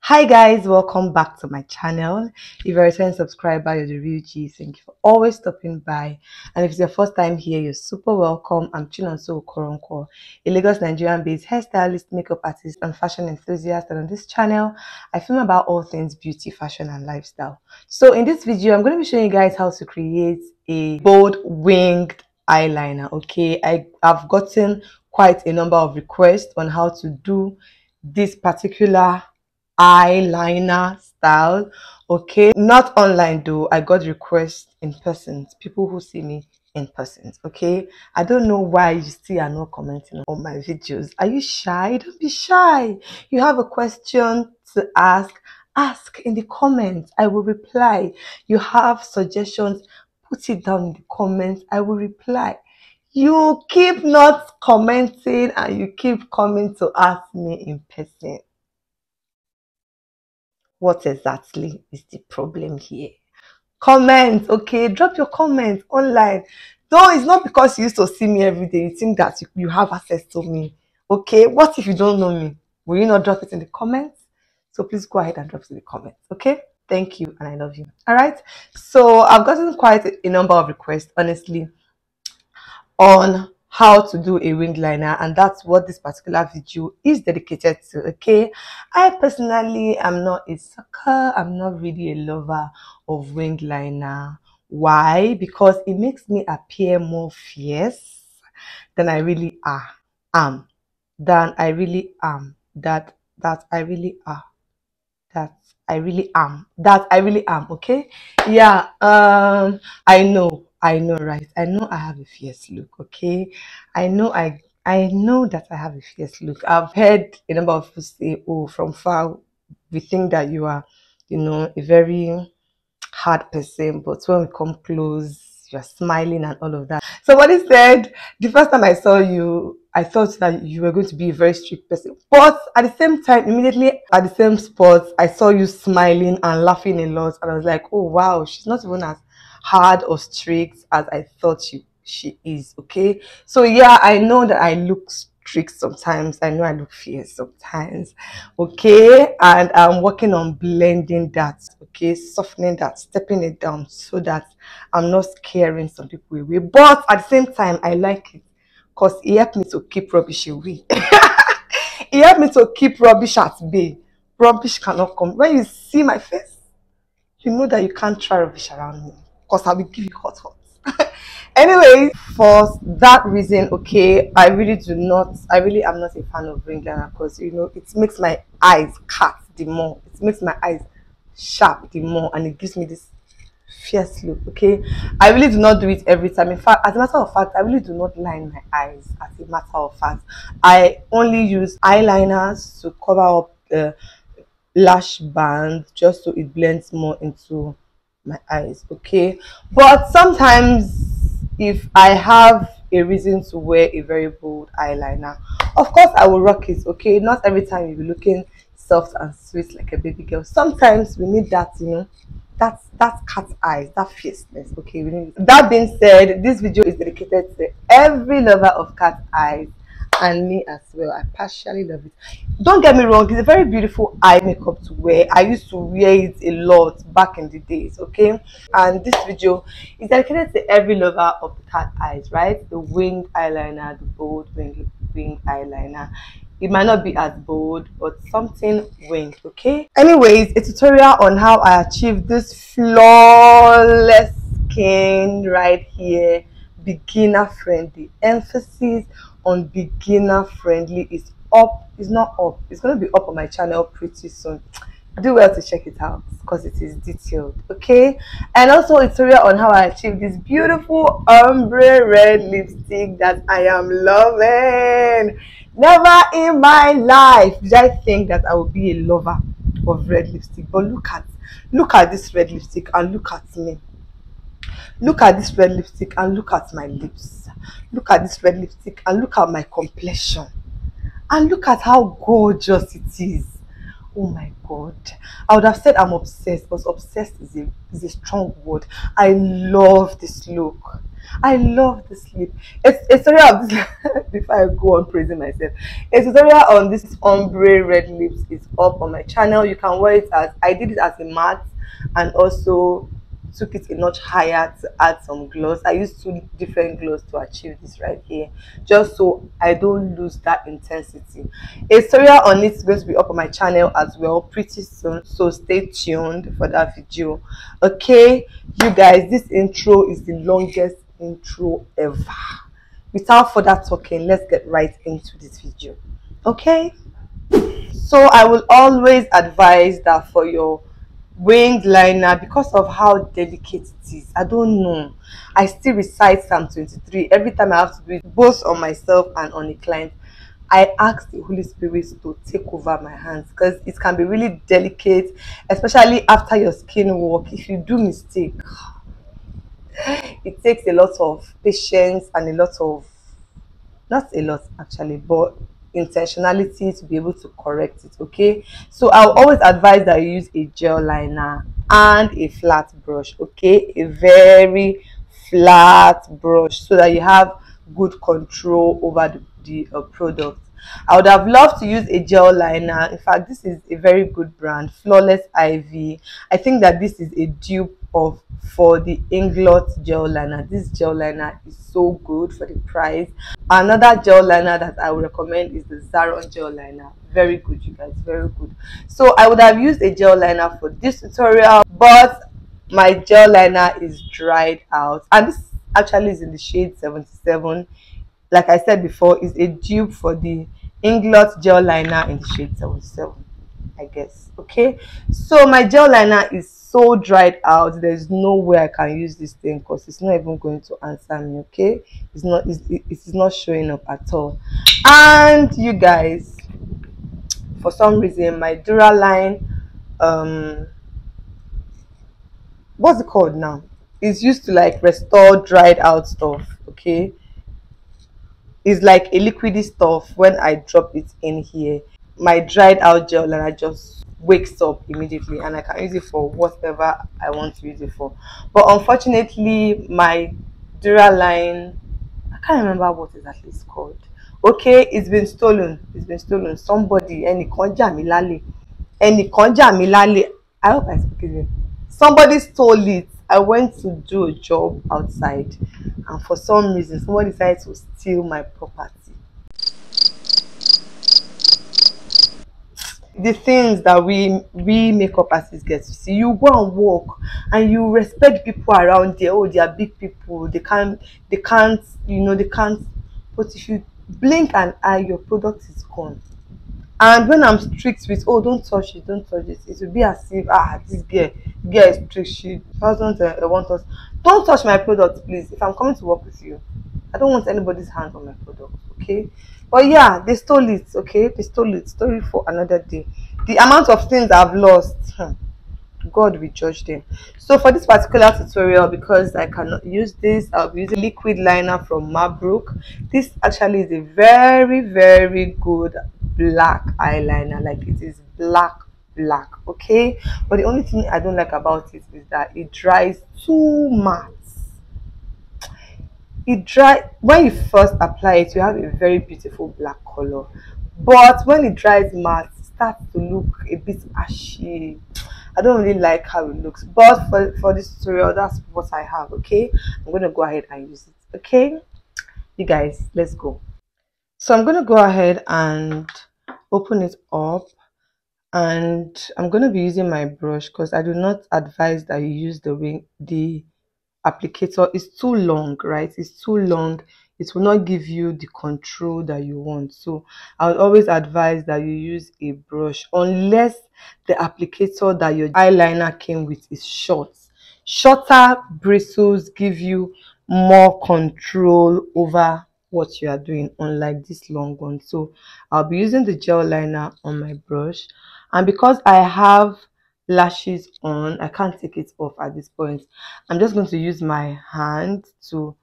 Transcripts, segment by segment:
Hi guys, welcome back to my channel. If you're a returning subscriber, you're the real G. Thank you for always stopping by. And if it's your first time here, you're super welcome. I'm Chinonso Okoronkwo, a Lagos Nigerian-based hairstylist, makeup artist, and fashion enthusiast. And on this channel, I film about all things beauty, fashion, and lifestyle. So in this video, I'm going to be showing you guys how to create a bold winged eyeliner. Okay, I've gotten quite a number of requests on how to do this particular eyeliner style. Okay, not online though. I got requests in person, people who see me in person. Okay, I don't know why you still are not commenting on my videos. Are you shy? Don't be shy. You have a question to ask in the comments. I will reply. You have suggestions, put it down in the comments. I will reply. You keep not commenting and you keep coming to ask me in person. What exactly is the problem here? Comment, okay? Drop your comment online. Though it's not because you used to see me every day, you think that you have access to me. Okay? What if you don't know me? Will you not drop it in the comments? So please go ahead and drop it in the comments. Okay? Thank you and I love you. Alright? So I've gotten quite a number of requests, honestly, on how to do a wing liner, and that's what this particular video is dedicated to. Okay, I personally am not a sucker. I'm not really a lover of wing liner. Why? Because it makes me appear more fierce than I really am than I really am that I really are that I really am. Okay, yeah, I know, right? I know I have a fierce look. Okay, I know that I have a fierce look. I've heard a number of people say, oh, from far we think that you are, a very hard person, but when we come close, you're smiling and all of that. Somebody said the first time I saw you, I thought that you were going to be a very strict person, but at the same time, immediately at the same spot, I saw you smiling and laughing a lot, and I was like, oh wow, she's not even as hard or strict as I thought she is. Okay, so yeah, I know that I look strict sometimes. I know I look fierce sometimes. Okay, and I'm working on blending that. Okay, softening that, stepping it down so that I'm not scaring some people away, but at the same time I like it because it helped me to keep rubbish away. It helped me to keep rubbish at bay. Rubbish cannot come. When you see my face, you know that you can't try rubbish around me because I will give you hot. Anyway, for that reason, okay, I really am not a fan of ring liner because it makes my eyes cut the more, it makes my eyes sharp the more, and it gives me this fierce look. Okay, I really do not do it every time. In fact, as a matter of fact, I really do not line my eyes. As a matter of fact, I only use eyeliners to cover up the lash band just so it blends more into my eyes. Okay, but sometimes if I have a reason to wear a very bold eyeliner, of course I will rock it. Okay, not every time you'll be looking soft and sweet like a baby girl. Sometimes we need that, that cat eyes, that fierceness. Okay, we need it. That being said, this video is dedicated to every lover of cat eyes and me as well. I partially love it. Don't get me wrong, it's a very beautiful eye makeup to wear. I used to wear it a lot back in the days. Okay, and this video is dedicated to every lover of the cat eyes, right? The winged eyeliner, the bold winged eyeliner. It might not be as bold, but something winged. Okay, anyways, a tutorial on how I achieved this flawless skin right here, beginner friendly. Emphasis on beginner friendly is up. It's not up, it's going to be up on my channel pretty soon. Do well to check it out because it is detailed. Okay, and also a tutorial on how I achieved this beautiful ombre red lipstick that I am loving. Never in my life did I think that I would be a lover of red lipstick, but look at this red lipstick and look at me. Look at this red lipstick and look at my lips. Look at this red lipstick and look at my complexion. And look at how gorgeous it is. Oh my god. I would have said I'm obsessed, but obsessed is a strong word. I love this look. I love this lip. It's a tutorial of this before I go on praising myself. A tutorial on this ombre red lips is up on my channel. You can wear it as I did it as a matte, and also took it a notch higher to add some gloss. I used two different gloss to achieve this right here, just so I don't lose that intensity. A tutorial on it is going to be up on my channel as well pretty soon, so stay tuned for that video. Okay, you guys, this intro is the longest intro ever. Without further talking, let's get right into this video. Okay, so I will always advise that for your winged liner, because of how delicate it is, I don't know, I still recite Psalm 23 every time I have to do it, both on myself and on a client. I ask the Holy Spirit to take over my hands, because it can be really delicate, especially after your skin work. If you do mistake, it takes a lot of patience and a lot of, not a lot actually, but intentionality to be able to correct it. Okay, so I'll always advise that you use a gel liner and a flat brush. Okay, a very flat brush, so that you have good control over the product. I would have loved to use a gel liner. In fact, this is a very good brand, Flawless Ivy. I think that this is a dupe of for the Inglot gel liner. This gel liner is so good for the price. Another gel liner that I would recommend is the Zaron gel liner. Very good, you guys, very good. So I would have used a gel liner for this tutorial, but my gel liner is dried out, and this actually is in the shade 77. Like I said before, is a dupe for the Inglot gel liner in the shade 77, I guess. Okay, so my gel liner is so dried out, there's no way I can use this thing, because it's not even going to answer me. Okay, it is not showing up at all. And you guys, for some reason my Duraline, um what's it called now, is used to like restore dried out stuff. Okay, it's like a liquidy stuff. When I drop it in here, my dried out gel liner just wakes up immediately, and I can use it for whatever I want to use it for. But unfortunately, my Duraline, I can't remember what exactly it's called. Okay, it's been stolen. It's been stolen. Somebody, ẹnìkan jà mí lálẹ́. Ẹnìkan jà mí lálẹ́. I hope I speak it. Somebody stole it. I went to do a job outside, and for some reason somebody decided to steal my property. The things that we makeup artists get to see, you go and work and you respect people around there. Oh, they are big people, they can't, they can't, but if you blink an eye, your product is gone. And when I'm strict with, oh, don't touch it, don't touch it will be as if, this girl is strict, she doesn't want us. Don't touch my product, please. If I'm coming to work with you, I don't want anybody's hand on my product. Okay, but yeah, they stole it. Okay, they stole it. Story for another day. The amount of things I've lost, God will judge them. So for this particular tutorial, because I cannot use this, I'll be using liquid liner from Mabrook. This actually is a very, very good black eyeliner. Like, it is black. Okay, but the only thing I don't like about it is that it dries too matte. It dry when you first apply it, you have a very beautiful black color, but when it dries matte, it starts to look a bit ashy. I don't really like how it looks, but for this tutorial, that's what I have. Okay, I'm going to go ahead and use it. Okay, you guys, let's go. So I'm going to go ahead and open it up, and I'm going to be using my brush, because I do not advise that you use the applicator. Is too long, right? It's too long. It will not give you the control that you want. So I would always advise that you use a brush, unless the applicator that your eyeliner came with is short. Shorter bristles give you more control over what you are doing, unlike this long one. So I'll be using the gel liner on my brush, and because I have lashes on, I can't take it off at this point. I'm just going to use my hand to,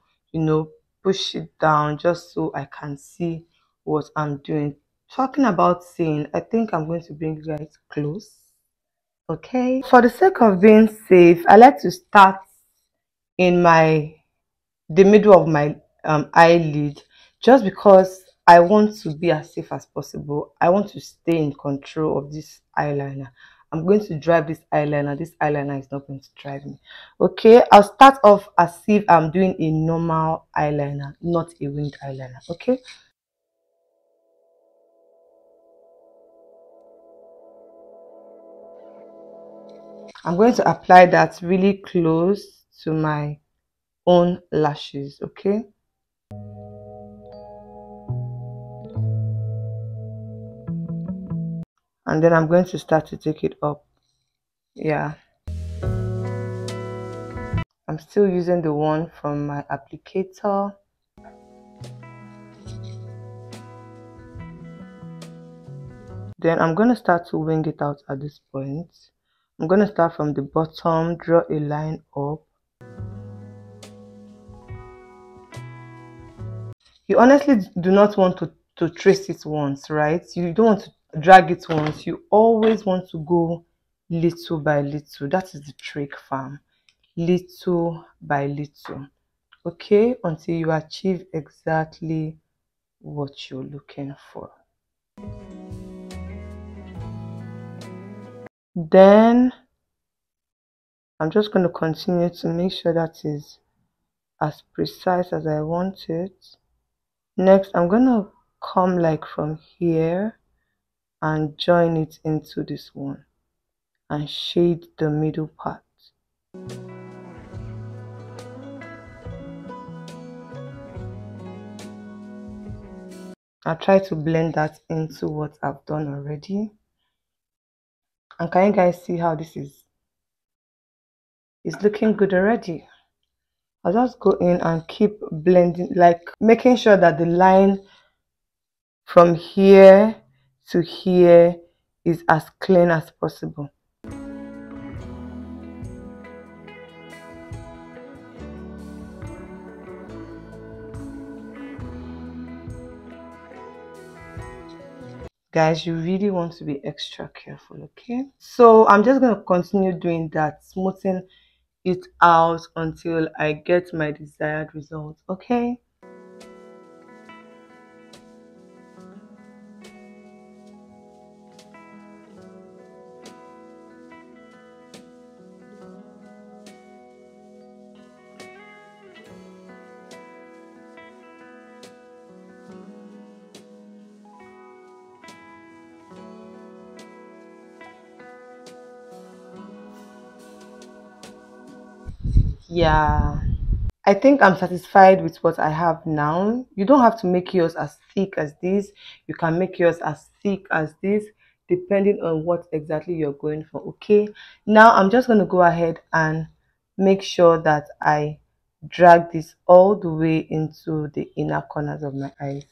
push it down, just so I can see what I'm doing, Talking about seeing, I think I'm going to bring you guys close. Okay. For the sake of being safe, I like to start in the middle of my eyelid, just because I want to be as safe as possible. I want to stay in control of this eyeliner. I'm going to drive this eyeliner. This eyeliner is not going to drive me. Okay, I'll start off as if I'm doing a normal eyeliner, not a winged eyeliner. Okay. I'm going to apply that really close to my own lashes. Okay. And then I'm going to start to take it up. Yeah. I'm still using the one from my applicator. Then I'm going to start to wing it out at this point. I'm going to start from the bottom, draw a line up. You honestly do not want to trace it once, right? You don't want to drag it once. You always want to go little by little. That is the trick, fam. Little by little. Okay? Until you achieve exactly what you're looking for. Then I'm just going to continue to make sure that is as precise as I want it. Next, I'm going to come like from here and join it into this one and shade the middle part. I'll try to blend that into what I've done already. And can you guys see how this is? It's looking good already. I'll just go in and keep blending, like making sure that the line from here to here is as clean as possible. Guys, you really want to be extra careful, okay? So I'm just going to continue doing that, smoothing it out until I get my desired result, okay? Yeah, I think I'm satisfied with what I have now. You don't have to make yours as thick as this. You can make yours as thick as this, depending on what exactly you're going for, okay? Now I'm just going to go ahead and make sure that I drag this all the way into the inner corners of my eyes.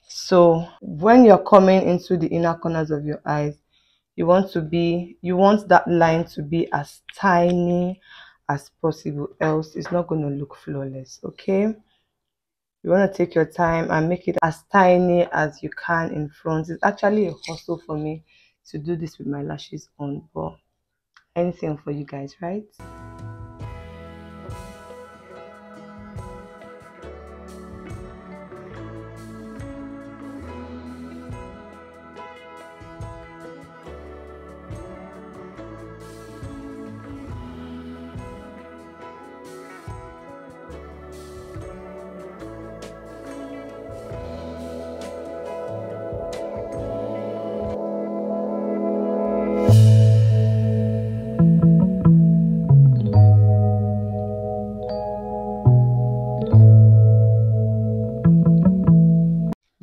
So when you're coming into the inner corners of your eyes, you want that line to be as tiny as possible, else it's not going to look flawless, okay? You want to take your time and make it as tiny as you can in front. It's actually a hustle for me to do this with my lashes on, but anything for you guys, right?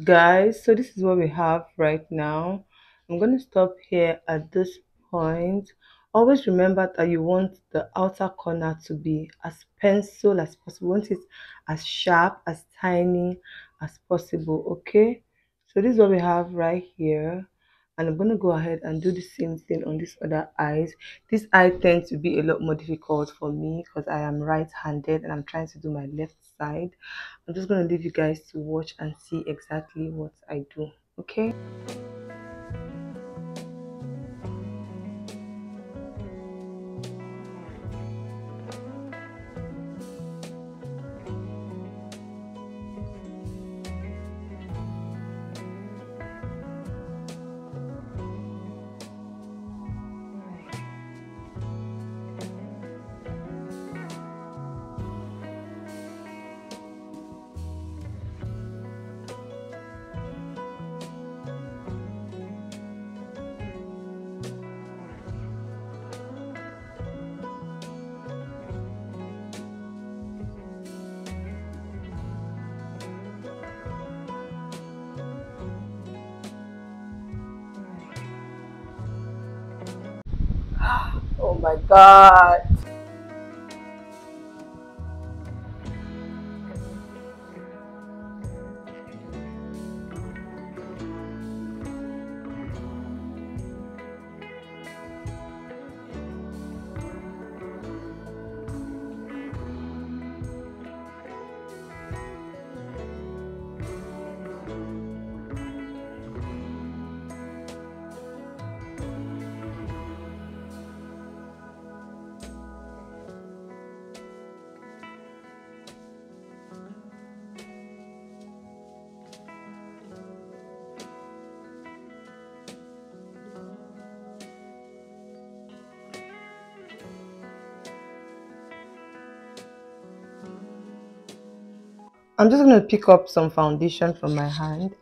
Guys, so this is what we have right now. I'm going to stop here at this point. Always remember that you want the outer corner to be as pencil as possible. You want it as sharp, as tiny as possible, okay? So this is what we have right here. and I'm going to go ahead and do the same thing on this other eyes. This eye tends to be a lot more difficult for me because I am right-handed and I'm trying to do my left side. I'm just going to leave you guys to watch and see exactly what I do. Okay. Oh my god. I'm just going to pick up some foundation from my hand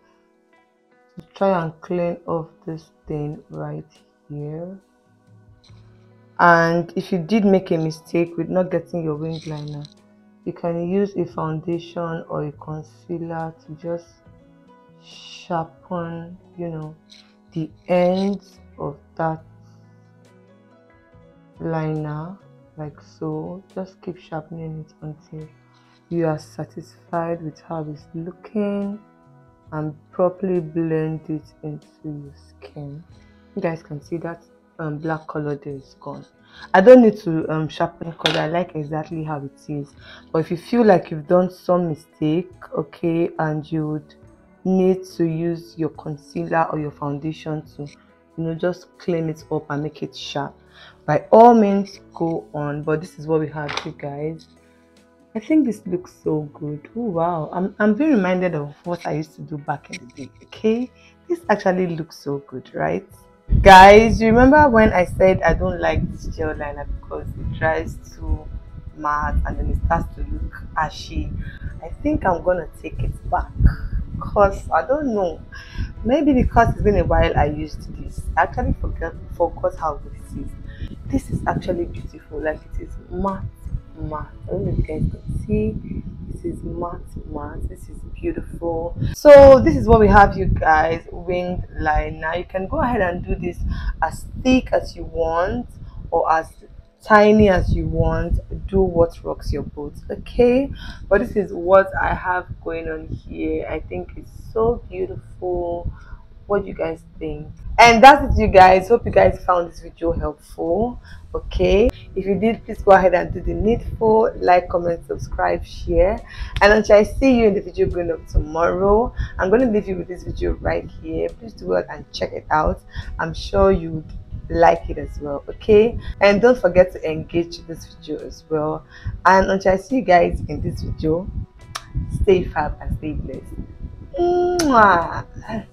to try and clean off this thing right here. And if you did make a mistake with not getting your wing liner, you can use a foundation or a concealer to just sharpen, the ends of that liner, like so. Just keep sharpening it until you are satisfied with how it's looking, and properly blend it into your skin. You guys can see that black color there is gone. I don't need to sharpen because I like exactly how it is. But if you feel like you've done some mistake, okay, and you would need to use your concealer or your foundation to just clean it up and make it sharp, by all means go on. But this is what we have, you guys. I think this looks so good. Oh wow, I'm being reminded of what I used to do back in the day. Okay, this actually looks so good, right? Guys, you remember when I said I don't like this gel liner because it dries too matte and then it starts to look ashy? I think I'm gonna take it back because I don't know. Maybe because it's been a while I used this. I actually forgot how good it is. This is actually beautiful. Like, it is matte. I don't know if you guys can see. This is matte. This is beautiful. So this is what we have, you guys. Winged liner. You can go ahead and do this as thick as you want or as tiny as you want. Do what rocks your boat, okay? But this is what I have going on here. I think it's so beautiful. What do you guys think? And that's it, you guys. Hope you guys found this video helpful. Okay, if you did, please go ahead and do the needful. Like, comment, subscribe, share. And until I see you in the video going up tomorrow, I'm going to leave you with this video right here. Please do well and check it out. I'm sure you'd like it as well. Okay, and don't forget to engage this video as well. And until I see you guys in this video, stay fab and stay blessed. Mwah.